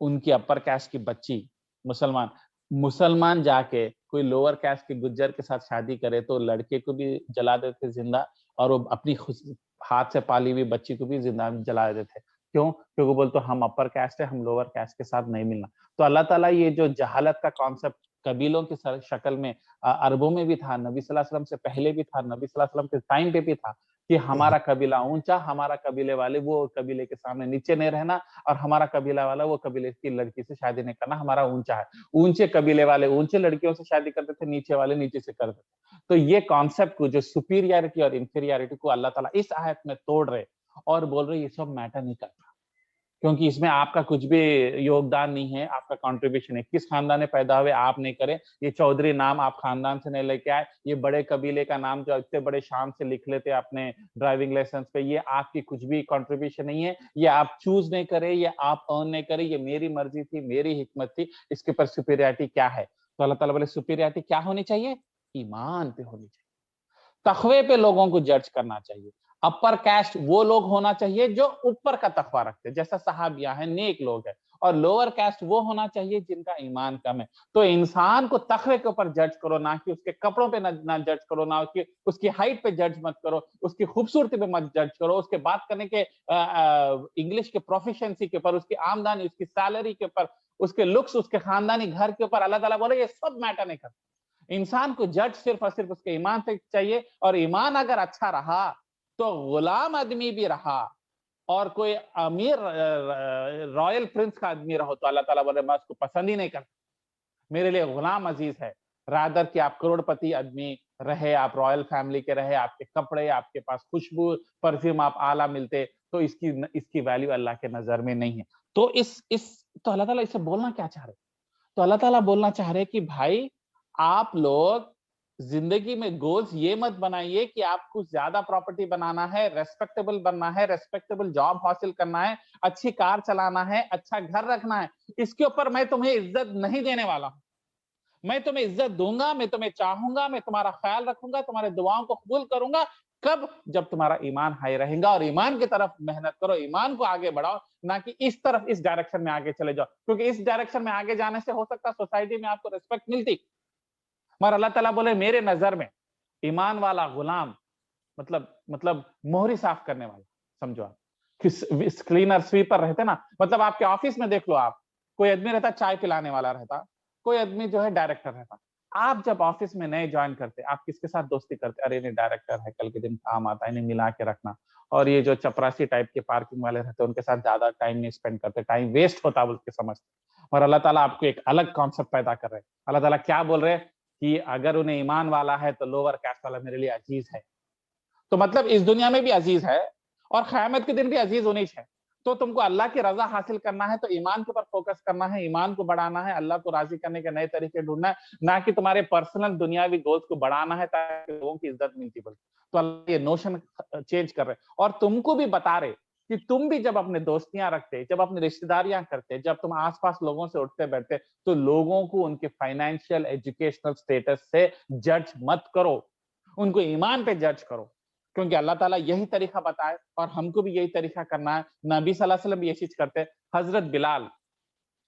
ان کی اپر کاسٹ کی بچی مسلمان جا کے کوئی لوور کاسٹ کے گجر کے ساتھ شادی کرے تو لڑکے کو بھی جلا دیتے زندہ، اور وہ اپنی ہاتھ سے پالی ہوئی بچی کو بھی زندہ جلا دیتے. کیوں؟ کیونکہ بولتے ہم اپر کاسٹ ہے، ہم لوور کاسٹ کے ساتھ نہیں ملنا. تو اللہ تعالیٰ یہ جو جہالت کا کانسیپٹ قبیلوں کی شکل میں عربوں میں بھی تھا، نبی صلی اللہ علیہ وسلم سے پہلے بھی تھا، نبی صلی اللہ علیہ وسلم کے ٹائم پہ بھی تھا کہ ہمارا قبیلہ اونچا، ہمارا قبیلے والے وہ قبیلے کے سامنے نیچے نہیں رہنا، اور ہمارا قبیلہ والا وہ قبیلے کی لڑکی سے شادی نہیں کرنا، ہمارا اونچا ہے. اونچے قبیلے والے اونچے لڑکیوں سے شادی کرتے تھے، نیچے والے نیچے سے کرتے تھے. تو یہ کانسیپٹ کو جو سپیریئرٹی اور انفیریئرٹی کو اللہ تعالیٰ اس آیت میں توڑ رہے اور بول رہے یہ سب میٹر نہیں کرتا، کیونکہ اس میں آپ کا کچھ بھی یوگدان نہیں ہے، آپ کا کنٹریبیوشن ہے. کس خاندان میں پیدا ہوئے آپ نہیں کرے، یہ چودھری نام آپ خاندان سے نہیں لے کے آئے، یہ بڑے قبیلے کا نام جو اتنے بڑے شان سے لکھ لیتے اپنے ڈرائیونگ لائسنس پہ، یہ آپ کی کچھ بھی کنٹریبیوشن نہیں ہے. یہ آپ چوز نہیں کرے، یہ آپ ارن نہیں کرے، یہ میری مرضی تھی، میری حکمت تھی. اس کے اوپر سپیریئرٹی کیا ہے؟ تو اللہ تعالیٰ بولے سپیریئرٹی کیا ہونی چاہیے؟ ایمان پہ ہونی چاہیے، تقوی پہ لوگوں کو جج کرنا چاہیے. اپر کاسٹ وہ لوگ ہونا چاہیے جو اوپر کا تقوی رکھتے جیسا صحابیہ ہیں، نیک لوگ ہیں، اور لوور کاسٹ وہ ہونا چاہیے جن کا ایمان کم ہے. تو انسان کو تقوی کے اوپر جج کرو، نہ کہ اس کے کپڑوں پہ نہ جج کرو، نہ اس کی ہائٹ پہ جج مت کرو، اس کی خوبصورتی پہ مت جج کرو، اس کے بات کرنے کے انگلش کے پروفیشنسی کے اوپر، اس کی آمدنی، اس کی سیلری کے اوپر، اس کے لکس، اس کے خاندانی گھر کے اوپر. اللہ تعالیٰ بولے یہ سب میٹر نہیں کرتا. انسان کو جج صرف اور صرف اس کے ایمان سے چاہیے، اور ایمان اگر اچھا رہا تو غلام آدمی بھی رہا اور کوئی امیر رائل پرنس کا آدمی رہو تو اللہ تعالیٰ بولے میں اس کو پسند ہی نہیں کرتا، میرے لیے غلام عزیز ہے. رادر کہ آپ کروڑ پتی آدمی رہے، آپ رائل فیملی کے رہے، آپ کے کپڑے، آپ کے پاس خوشبو پرفیوم آپ اعلیٰ ملتے، تو اس کی ویلیو اللہ کے نظر میں نہیں ہے. تو تو اللہ تعالیٰ اسے بولنا کیا چاہ رہے؟ تو اللہ تعالیٰ بولنا چاہ رہے کہ بھائی آپ لوگ زندگی میں گولز یہ مت بنائیے کہ آپ کو زیادہ پراپرٹی بنانا ہے، ریسپیکٹیبل بننا ہے، ریسپیکٹیبل جاب حاصل کرنا ہے، اچھی کار چلانا ہے، اچھا گھر رکھنا ہے. اس کے اوپر میں تمہیں عزت نہیں دینے والا ہوں. میں تمہیں عزت دوں گا، میں تمہیں چاہوں گا، میں تمہارا خیال رکھوں گا، تمہارے دعاؤں کو قبول کروں گا. کب؟ جب تمہارا ایمان ہائی رہے گا، اور ایمان کی طرف محنت کرو، ایمان کو آگے بڑھاؤ، نہ کہ اس طرف اس ڈائریکشن میں آگے چلے جاؤ. کیونکہ اس ڈائریکشن میں آگے جانے سے ہو سکتا سوسائٹی میں آپ کو ریسپیکٹ ملتی، مگر اللہ تعالیٰ بولے میرے نظر میں ایمان والا غلام مطلب موہری صاف کرنے والا، سمجھو آپ کلینر سویپر رہتے نا، مطلب آپ کے آفس میں دیکھ لو، آپ کوئی آدمی رہتا چائے پلانے والا رہتا، کوئی آدمی جو ہے ڈائریکٹر رہتا. آپ جب آفس میں نئے جوائن کرتے آپ کس کے ساتھ دوستی کرتے؟ ارے نہیں ڈائریکٹر ہے، کل کے دن کام آتا ہے، انہیں ملا کے رکھنا. اور یہ جو چپراسی ٹائپ کے پارکنگ والے رہتے ان کے ساتھ زیادہ ٹائم نہیں اسپینڈ کرتے، ٹائم ویسٹ ہوتا بول کے سمجھتے. اور اللہ تعالیٰ آپ کو ایک الگ کانسیپٹ پیدا کر رہے. اللہ تعالیٰ کیا بول رہے کہ اگر انہیں ایمان والا ہے تو لوور کاسٹ والا میرے لیے عزیز ہے. تو مطلب اس دنیا میں بھی عزیز ہے اور قیامت کے دن بھی عزیز ہونی چاہیے. تو تم کو اللہ کی رضا حاصل کرنا ہے تو ایمان کے اوپر فوکس کرنا ہے، ایمان کو بڑھانا ہے، اللہ کو راضی کرنے کے نئے طریقے ڈھونڈنا ہے، نہ کہ تمہارے پرسنل دنیاوی گولز کو بڑھانا ہے تاکہ لوگوں کی عزت ملتی بولے. تو اللہ یہ نوشن چینج کر رہے اور تم کو بھی بتا رہے کہ تم بھی جب اپنے دوستیاں رکھتے، جب اپنی رشتہ داریاں کرتے، جب تم آس پاس لوگوں سے اٹھتے بیٹھتے تو لوگوں کو ان کے فائنینشیل ایجوکیشنل سٹیٹس سے جج مت کرو، ان کو ایمان پہ جج کرو. کیونکہ اللہ تعالیٰ یہی طریقہ بتائے اور ہم کو بھی یہی طریقہ کرنا ہے. نبی صلی اللہ علیہ وسلم بھی یہ چیز کرتے. حضرت بلال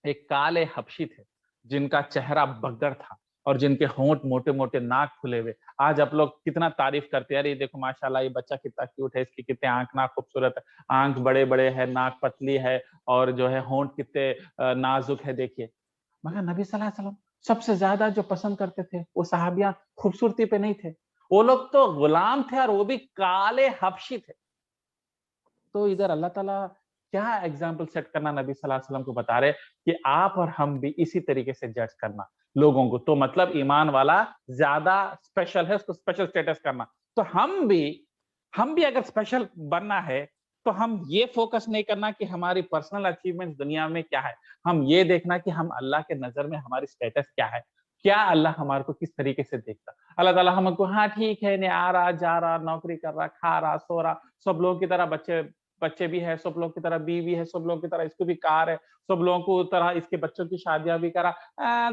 ایک کالے حبشی تھے جن کا چہرہ بگڑ تھا اور جن کے ہونٹ موٹے موٹے، ناک کھلے ہوئے. آج آپ لوگ کتنا تعریف کرتے ہیں، ارے دیکھو ماشاءاللہ یہ بچہ کتنا کیوٹ ہے، اس کی کتنے آنکھ ناک خوبصورت ہے، آنکھ بڑے بڑے ہے، ناک پتلی ہے، اور جو ہے ہونٹ کتنے نازک ہے دیکھیے. مگر نبی صلی اللہ علیہ وسلم سب سے زیادہ جو پسند کرتے تھے وہ صحابیاں خوبصورتی پہ نہیں تھے، وہ لوگ تو غلام تھے اور وہ بھی کالے حبشی تھے. تو ادھر اللہ تعالیٰ کیا ایگزامپل سیٹ کرنا نبی صلی اللہ علیہ وسلم کو بتا رہے کہ آپ اور ہم بھی اسی طریقے سے جج کرنا لوگوں کو. تو مطلب ایمان والا زیادہ اسپیشل ہے، اس کو اسپیشل سٹیٹس کرنا. تو ہم بھی اگر اسپیشل بننا ہے تو ہم یہ فوکس نہیں کرنا کہ ہماری پرسنل اچیومنٹ دنیا میں کیا ہے، ہم یہ دیکھنا کہ ہم اللہ کے نظر میں ہماری سٹیٹس کیا ہے، کیا اللہ ہمارے کو کس طریقے سے دیکھتا. اللہ تعالیٰ ہم کو ہاں ٹھیک ہے نہیں، آ رہا جا رہا، نوکری کر رہا، کھا رہا سو رہا، سب لوگوں کی طرح بچے بھی ہے، سب لوگوں کی طرح بیوی ہے، سب لوگوں کی طرح اس کو بھی کار ہے، سب لوگوں کو طرح اس کے بچوں کی شادیاں بھی کرا،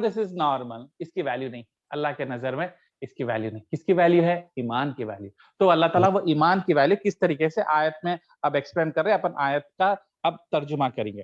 دس از نارمل. اس کی ویلیو نہیں اللہ کے نظر میں، اس کی ویلیو نہیں. کس کی ویلیو ہے؟ ایمان کی ویلیو. تو اللہ تعالیٰ وہ ایمان کی ویلیو کس طریقے سے آیت میں اب ایکسپلین کر رہے ہیں، اپن آیت کا اب ترجمہ کریں گے.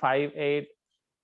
5'8",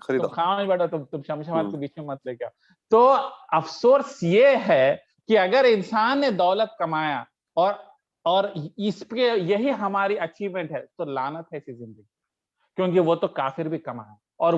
خریدا. تم کھاؤ نہیں بیٹا, تم شمشاباد کے بیچ میں مت لے کے آؤ. تو افسوس یہ ہے کہ اگر انسان نے دولت کمایا اور اس پہ یہی ہماری اچیومنٹ ہے, تو لعنت ہے ایسی زندگی, کیونکہ وہ تو کافر بھی کما ہے, اور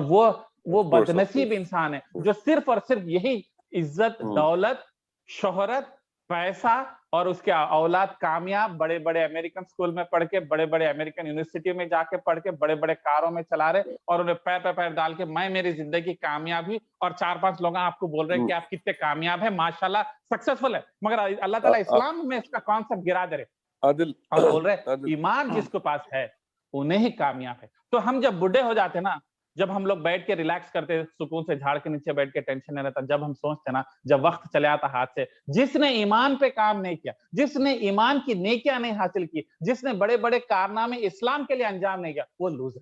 وہ بدنصیب انسان ہے جو صرف اور صرف یہی عزت, دولت, شہرت, پیسہ اور اس کے اولاد کامیاب, بڑے بڑے امریکن اسکول میں پڑھ کے, بڑے بڑے امریکن یونیورسٹی میں جا کے پڑھ کے, بڑے بڑے کاروں میں چلا رہے, اور انہیں پیر پہ پیر ڈال کے میں میری زندگی کامیاب ہوئی, اور 4-5 لوگ آپ کو بول رہے ہیں کہ آپ کتنے کامیاب ہیں, ماشاءاللہ سکسیسفل ہے, مگر اللہ تعالیٰ اسلام میں اس کا کانسیپٹ گرا دے رہے اور بول رہے ایمان جس کے پاس ہے انہیں ہی کامیاب ہے. تو ہم جب بڈھے ہو جاتے نا, جب ہم لوگ بیٹھ کے ریلیکس کرتے, سکون سے جھاڑ کے نیچے بیٹھ کے ٹینشن نہیں رہتا, جب ہم سوچتے نا, جب وقت چلے آتا ہاتھ سے, جس نے ایمان پہ کام نہیں کیا, جس نے ایمان کی نیکیاں نہیں حاصل کی, جس نے بڑے بڑے کارنامے اسلام کے لیے انجام نہیں کیا, وہ لوزر.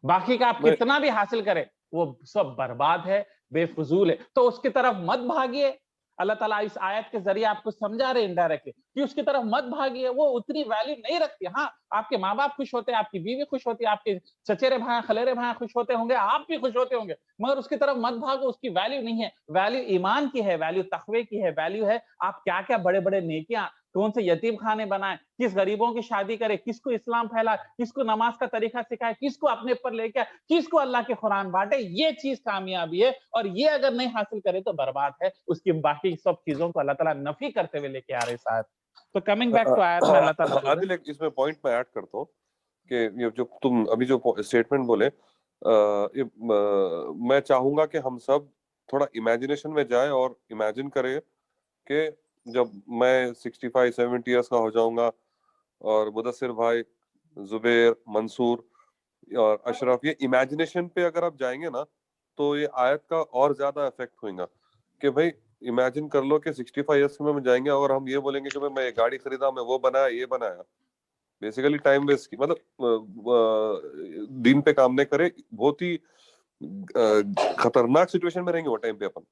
باقی کا آپ کتنا بھی حاصل کرے وہ سب برباد ہے, بے فضول ہے. تو اس کی طرف مت بھاگیے. اللہ تعالیٰ اس آیت کے ذریعے آپ کو سمجھا رہے انڈائریکٹلی کہ اس کی طرف مت بھاگیے, وہ اتنی ویلیو نہیں رکھتی. ہاں آپ کے ماں باپ خوش ہوتے ہیں, آپ کی بیوی خوش ہوتی ہے, آپ کے چچیرے بھائی خلیرے بھائی خوش ہوتے ہوں گے, آپ بھی خوش ہوتے ہوں گے, مگر اس کی طرف مت بھاگو, اس کی ویلیو نہیں ہے. ویلیو ایمان کی ہے, ویلیو تقوی کی ہے, ویلیو ہے آپ کیا کیا بڑے بڑے نیکیاں, کون سے یتیم خانے بنائیں, کس غریبوں کی شادی کرے, کس کو اسلام پھیلائے, کس کو نماز کا طریقہ سکھائے, کس کو اپنے پر لے کے, کس کو اللہ کے قرآن بانٹے. یہ چیز کامیابی ہے, اور یہ اگر نہیں حاصل کرے تو برباد ہے. اس کی باقی سب چیزوں کو اللہ تعالیٰ نفی کرتے ہوئے لے کے آ رہے ساتھ. تو کمنگ بیک ٹو آیت میں اللہ تعالیٰ عادل اس میں پوائنٹ میں ایڈ کرتا ہوں کہ یہ جو تم ابھی جو اسٹیٹمنٹ بولے, میں چاہوں گا کہ ہم سب تھوڑا امیجنیشن میں جائیں اور امیجن کریں کہ جب میں 65-70 ایئرس کا ہو جاؤں گا, اور مدثر بھائی, زبیر, منصور اور اشرف, یہ امیجنیشن پہ اگر آپ جائیں گے نا تو یہ آیت کا اور زیادہ افیکٹ ہوئے گا. کہ بھائی امیجن کر لو کہ 65 ایئرس میں جائیں گے اور ہم یہ بولیں گے کہ میں یہ گاڑی خریدا, میں وہ بنایا, یہ بنایا, بیسیکلی ٹائم ویسٹ کی, مطلب دین پہ کام نہیں کرے, بہت ہی خطرناک سچویشن میں رہیں گے وہ ٹائم پہ اپن.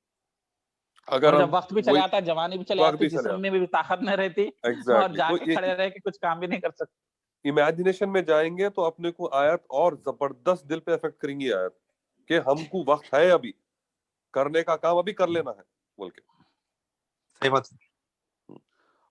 اگر اور جب وقت بھی چلے آتا, جوانی بھی چلے آتی, جسم میں بھی طاقت نہیں رہتی, اور جا کے کھڑے رہ کے کچھ کام بھی نہیں کر سکتے. امیجنیشن میں جائیں گے تو اپنے کو آیت اور زبردست دل پہ افیکٹ کریں گی آیت, کہ ہم کو وقت ہے ابھی کرنے کا کام, ابھی کر لینا ہے بول کے. صحیح بات.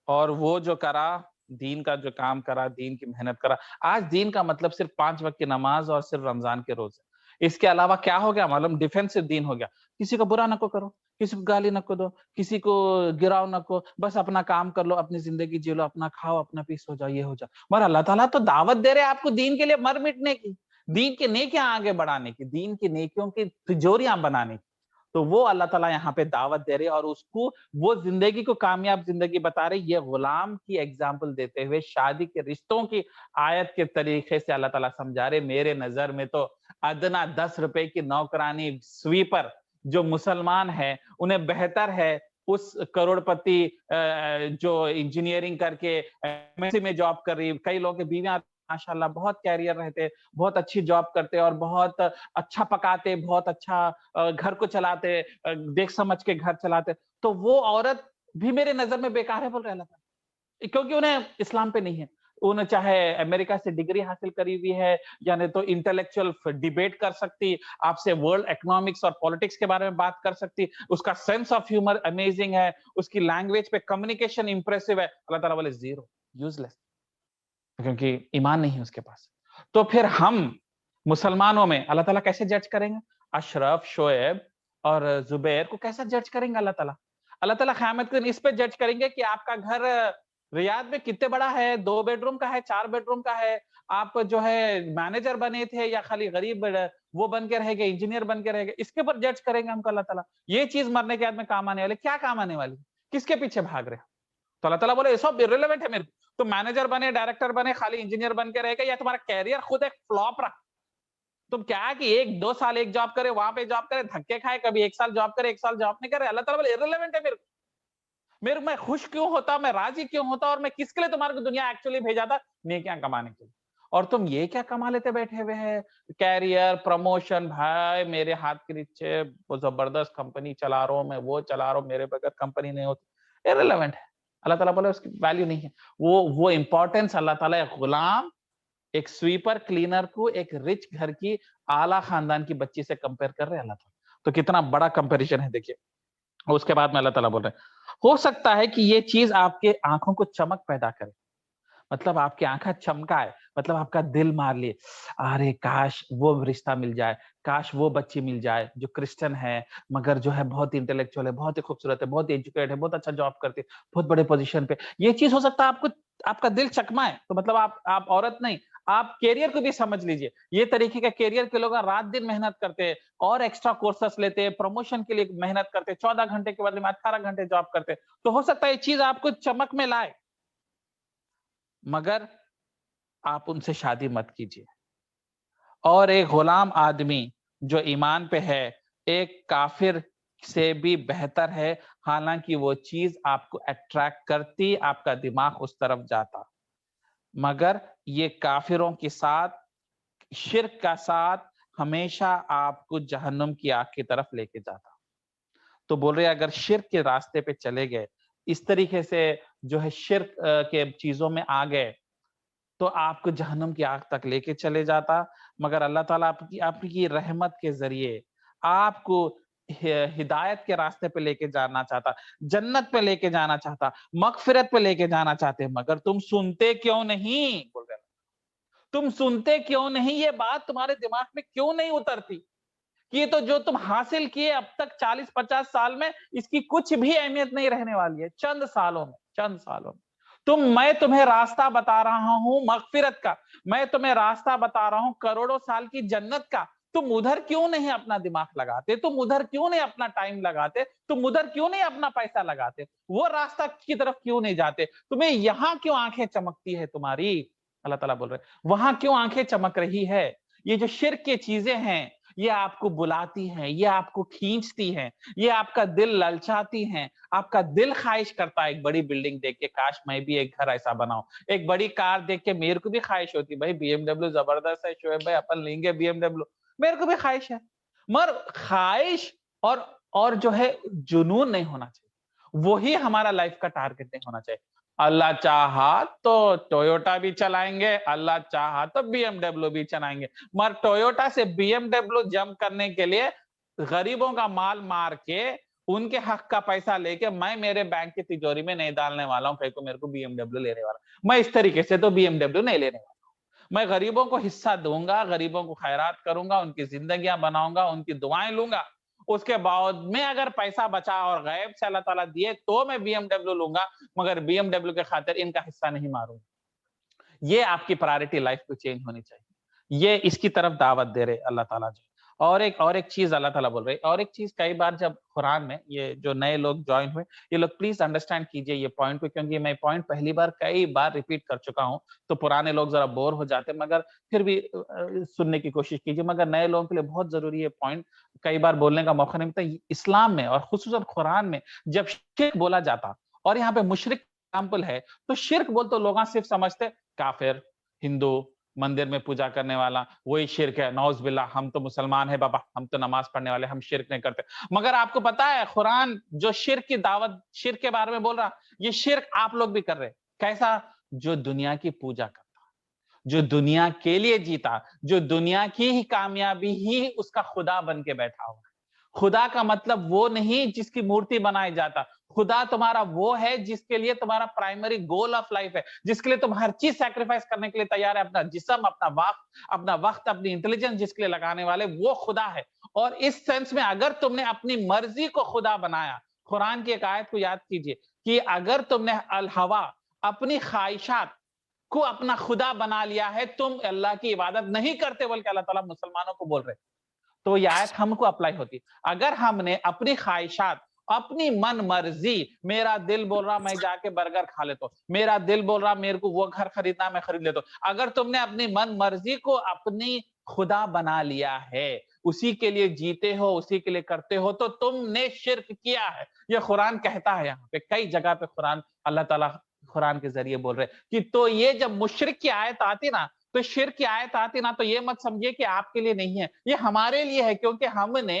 اور وہ جو کرا, دین کا جو کام کرا, دین کی محنت کرا. آج دین کا مطلب صرف 5 وقت کی نماز اور صرف رمضان کے روزے. اس کے علاوہ کیا ہو گیا معلوم, ڈیفینسو دین ہو گیا. کسی کو برا نہ کو کرو, کسی کو گالی نہ کو دو, کسی کو گراؤ نہ کو, بس اپنا کام کر لو, اپنی زندگی جی لو, اپنا کھاؤ, اپنا پیس ہو جاؤ, یہ ہو جاؤ. مگر اللہ تعالیٰ تو دعوت دے رہے آپ کو دین کے لیے مر مٹنے کی, دین کی نیکیاں آگے بڑھانے کی, دین کی نیکیوں کی تجوریاں بنانے کی. تو وہ اللہ تعالیٰ یہاں پہ دعوت دے رہے, اور اس کو وہ زندگی کو کامیاب زندگی بتا رہے. یہ غلام کی ایگزامپل دیتے ہوئے شادی کے رشتوں کی آیت کے طریقے سے اللہ تعالیٰ سمجھا رہے. میرے نظر میں تو ادنا 10 روپے کی نوکرانی سویپر جو مسلمان ہے انہیں بہتر ہے اس کروڑ پتی جو انجینئرنگ کر کے MNC میں جاب کر رہی. کئی لوگ کے بیویاں ماشاءاللہ بہت کیریئر رہتے, بہت اچھی جاب کرتے, اور بہت اچھا پکاتے, بہت اچھا گھر کو چلاتے, دیکھ سمجھ کے گھر چلاتے. تو وہ عورت بھی میرے نظر میں بیکار ہے بول رہے اللہ, کیونکہ انہیں اسلام پہ نہیں ہے. انہیں چاہے امریکہ سے ڈگری حاصل کری ہوئی ہے, یعنی تو انٹلیکچوئل ڈیبیٹ کر سکتی, آپ سے ورلڈ اکنامکس اور پالیٹکس کے بارے میں بات کر سکتی, اس کا سینس آف ہیومر امیزنگ ہے, اس کی لینگویج پہ کمیونیکیشن امپریسو ہے. اللہ تعالیٰ بولے زیرو, یوز لیس, کیونکہ ایمان نہیں ہے اس کے پاس. تو پھر ہم مسلمانوں میں اللہ تعالیٰ کیسے جج کریں گے؟ اشرف, شعیب اور زبیر کو کیسا جج کریں گے اللہ تعالیٰ؟ اللہ تعالیٰ قیامت کے دن اس پہ جج کریں گے کہ آپ کا گھر ریاض میں کتنے بڑا ہے, 2 بیڈ روم کا ہے, 4 بیڈ روم کا ہے, آپ جو ہے مینیجر بنے تھے یا خالی غریب وہ بن کے رہ گئے, انجینئر بن کے رہ گئے. اس کے اوپر جج کریں گے ہم کو اللہ تعالیٰ. یہ چیز مرنے کے بعد میں کام آنے والی, کیا کام آنے والی, کس کے پیچھے بھاگ رہے ہیں؟ تو اللہ تعالیٰ بولے یہ سب irrelevant ہے میرے کو. تو مینیجر بنے, ڈائریکٹر بنے, خالی انجینئر بن کے رہ گئے, یا تمہارا کیریئر خود ایک فلاپ رہا. تم کیا کہ 1-2 سال ایک جاب کرے, وہاں پہ جاب کرے, دھکے کھائے, کبھی 1 سال جاب کرے, 1 سال جاب نہیں کرے. اللہ تعالیٰ بولے irrelevant ہے میرے, میں خوش کیوں ہوتا, میں راضی کیوں ہوتا, اور میں کس کے لیے تمہارے کو دنیا ایکچولی بھیجا تھا, نیکیاں کمانے کے لیے. اور تم یہ کیا کما لیتے بیٹھے ہوئے ہیں, کیریئر, پروموشن. بھائی میرے ہاتھ کے نیچے وہ زبردست کمپنی چلا رہا ہوں, میں وہ چلا رہا ہوں, میرے بغیر کمپنی نہیں ہوتی. irrelevant ہے. اللہ تعالیٰ بولے اس کی ویلیو نہیں ہے. وہ امپورٹنس اللہ تعالیٰ غلام ایک سویپر کلینر کو ایک رچ گھر کی اعلیٰ خاندان کی بچی سے کمپیئر کر رہے ہیں اللہ تعالیٰ. تو کتنا بڑا کمپیریشن ہے دیکھیے. اس کے بعد میں اللہ تعالیٰ بول رہے ہیں ہو سکتا ہے کہ یہ چیز آپ کے آنکھوں کو چمک پیدا کرے, مطلب آپ کی آنکھیں چمکا ہے, مطلب آپ کا دل مار لیے, ارے کاش وہ رشتہ مل جائے, کاش وہ بچی مل جائے جو کرسچن ہے مگر جو ہے بہت انٹلیکچوئل ہے, بہت ہی خوبصورت ہے, بہت ایجوکیٹ ہے, بہت اچھا جاب کرتی ہے, بہت بڑے پوزیشن پہ. یہ چیز ہو سکتا ہے آپ کو, آپ کا دل چکما ہے, تو مطلب آپ عورت نہیں, آپ کیریئر کو بھی سمجھ لیجئے. یہ طریقے کا کیریئر کے لوگ رات دن محنت کرتے ہیں اور ایکسٹرا کورسز لیتے ہیں, پروموشن کے لیے محنت کرتے, 14 گھنٹے کے بدلے میں 18 گھنٹے جاب کرتے. تو ہو سکتا ہے یہ چیز آپ کو چمک میں لائے, مگر آپ ان سے شادی مت کیجیے. اور ایک غلام آدمی جو ایمان پہ ہے ایک کافر سے بھی بہتر ہے, حالانکہ وہ چیز آپ کو اٹریکٹ کرتی, آپ کا دماغ اس طرف جاتا, مگر یہ کافروں کے ساتھ, شرک کا ساتھ ہمیشہ آپ کو جہنم کی آگ کی طرف لے کے جاتا. تو بول رہے اگر شرک کے راستے پہ چلے گئے, اس طریقے سے جو ہے شرک کے چیزوں میں آ گئے, تو آپ کو جہنم کی آگ تک لے کے چلے جاتا. مگر اللہ تعالیٰ آپ کی رحمت کے ذریعے آپ کو ہدایت کے راستے پہ لے کے جانا چاہتا, جنت پہ لے کے جانا چاہتا, مغفرت پہ لے کے جانا چاہتے, مگر تم سنتے کیوں نہیں؟ بول رہے تم سنتے کیوں نہیں؟ یہ بات تمہارے دماغ میں کیوں نہیں اترتی کہ یہ تو جو تم حاصل کیے اب تک 40-50 سال میں, اس کی کچھ بھی اہمیت نہیں رہنے والی ہے, چند سالوں میں. میں تمہیں راستہ بتا رہا ہوں مغفرت کا, میں تمہیں راستہ بتا رہا ہوں کروڑوں سال کی جنت کا. تم ادھر کیوں نہیں اپنا دماغ لگاتے, تم ادھر کیوں نہیں اپنا ٹائم لگاتے, تم ادھر کیوں نہیں اپنا پیسہ لگاتے, وہ راستہ کی طرف کیوں نہیں جاتے؟ تمہیں یہاں کیوں آنکھیں چمکتی ہے تمہاری؟ اللہ تعالیٰ بول رہے وہاں کیوں آنکھیں چمک رہی ہے؟ یہ جو شرک کی چیزیں ہیں یہ آپ کو بلاتی ہیں, یہ آپ کو کھینچتی ہیں, یہ آپ کا دل للچاتی ہیں, آپ کا دل خواہش کرتا ہے ایک بڑی بلڈنگ دیکھ کے کاش میں بھی ایک گھر ایسا بناؤں, ایک بڑی کار دیکھ کے میرے کو بھی خواہش ہوتی بھائی بی ایم ڈبلیو زبردست ہے, شعیب بھائی اپن لیں گے بی ایم ڈبلیو, میرے کو بھی خواہش ہے. مگر خواہش اور جو ہے جنون نہیں ہونا چاہیے, وہی ہمارا لائف کا ٹارگٹ نہیں ہونا چاہیے. اللہ چاہا تو ٹویوٹا بھی چلائیں گے, اللہ چاہا تو بی ایم ڈبلیو بھی چلائیں گے, مگر ٹویوٹا سے بی ایم ڈبلیو جمپ کرنے کے لیے غریبوں کا مال مار کے ان کے حق کا پیسہ لے کے میں میرے بینک کی تجوری میں نہیں ڈالنے والا ہوں کہ کو میرے کو بی ایم ڈبلیو لینے والا. میں اس طریقے سے تو بی ایم ڈبلیو نہیں لینے والا ہوں. میں غریبوں کو حصہ دوں گا, غریبوں کو خیرات کروں گا, ان کی زندگیاں بناؤں گا, ان کی دعائیں لوں گا. اس کے بعد میں اگر پیسہ بچا اور غیب سے اللہ تعالیٰ دیے تو میں بی ایم ڈبلیو لوں گا, مگر بی ایم ڈبلیو کے خاطر ان کا حصہ نہیں ماروں گا. یہ آپ کی پرائرٹی لائف کو چینج ہونی چاہیے. یہ اس کی طرف دعوت دے رہے اللہ تعالیٰ جو. اور ایک چیز اللہ تعالیٰ بول رہے, اور ایک چیز کئی بار جب قرآن میں یہ جو نئے لوگ جوائن ہوئے, یہ لوگ پلیز انڈرسٹینڈ کیجئے یہ پوائنٹ کو, کیونکہ میں پوائنٹ پہلی بار کئی بار ریپیٹ کر چکا ہوں, تو پرانے لوگ ذرا بور ہو جاتے, مگر پھر بھی سننے کی کوشش کیجئے. مگر نئے لوگوں کے لیے بہت ضروری ہے پوائنٹ, کئی بار بولنے کا موقع نہیں ملتا. اسلام میں اور خصوصاً قرآن میں جب شرک بولا جاتا, اور یہاں پہ مشرک ایگزامپل ہے, تو شرک بول تو لوگ صرف سمجھتے کافر, ہندو, مندر میں پوجا کرنے والا, وہی شرک ہے. نعوذ باللہ, ہم تو مسلمان ہیں بابا, ہم تو نماز پڑھنے والے, ہم شرک نہیں کرتے. مگر آپ کو پتا ہے قرآن جو شرک کی دعوت, شرک کے بارے میں بول رہا, یہ شرک آپ لوگ بھی کر رہے. کیسا؟ جو دنیا کی پوجا کرتا, جو دنیا کے لیے جیتا, جو دنیا کی ہی کامیابی ہی اس کا خدا بن کے بیٹھا ہوا. خدا کا مطلب وہ نہیں جس کی مورتی بنائی جاتا, خدا تمہارا وہ ہے جس کے لیے تمہارا پرائمری گول آف لائف ہے, جس کے لیے تم ہر چیز سیکریفائس کرنے کے لیے تیار ہے, اپنا جسم, اپنا وقت, اپنی انٹیلیجنس جس کے لیے لگانے والے, وہ خدا ہے. اور اس سینس میں اگر تم نے اپنی مرضی کو خدا بنایا, قرآن کی ایک آیت کو یاد کیجئے کہ اگر تم نے الہوا, اپنی خواہشات کو اپنا خدا بنا لیا ہے, تم اللہ کی عبادت نہیں کرتے, بلکہ اللہ تعالیٰ مسلمانوں کو بول رہے. تو یہ آیت ہم کو اپلائی ہوتی. اگر ہم نے اپنی خواہشات, اپنی من مرضی, میرا دل بول رہا میں جا کے برگر کھا لیتا ہوں, میرا دل بول رہا میرے کو وہ گھر خریدنا میں خرید لیتا ہوں, اگر تم نے اپنی من مرضی کو اپنی خدا بنا لیا ہے, اسی کے لیے جیتے ہو, اسی کے لیے کرتے ہو, تو تم نے شرک کیا ہے. یہ قرآن کہتا ہے, یہاں پہ کئی جگہ پہ قرآن, اللہ تعالیٰ قرآن کے ذریعے بول رہے کہ تو یہ جب مشرک کی آیت آتی نا, تو شرک کی آیت آتی نا, تو یہ مت سمجھیے کہ آپ کے لیے نہیں ہے, یہ ہمارے لیے ہے, کیونکہ ہم نے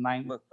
9